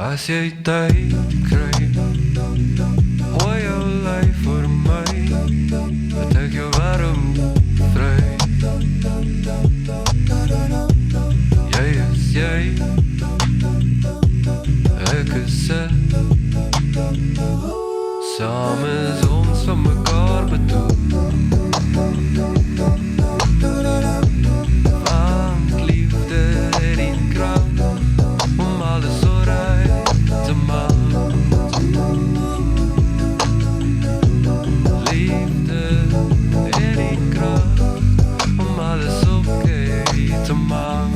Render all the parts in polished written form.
As jy tyd kry, gooi jou lyf vir my, dat ek jou warm vry. Jy is jy, ek is ek, saam is ons van mekaar bedoel. Want liefde het die krag om alles oorheid te maak. Liefde het die krag om alles oké te maak.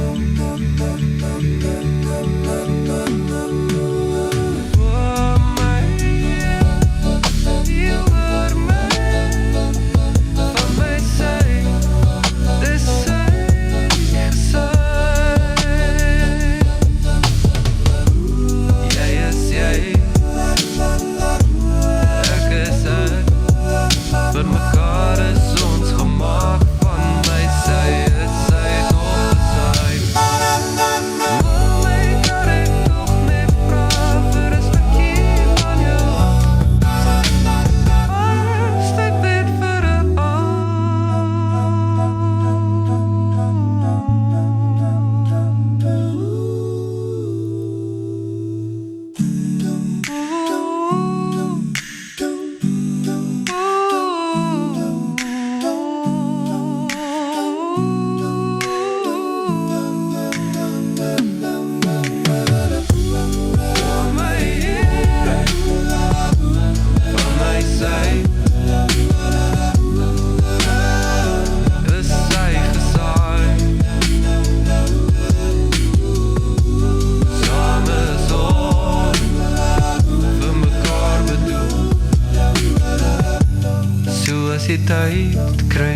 As jy tyd kry,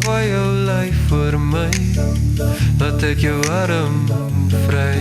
gooi jou lyf vir my, dat ek jou warm vry.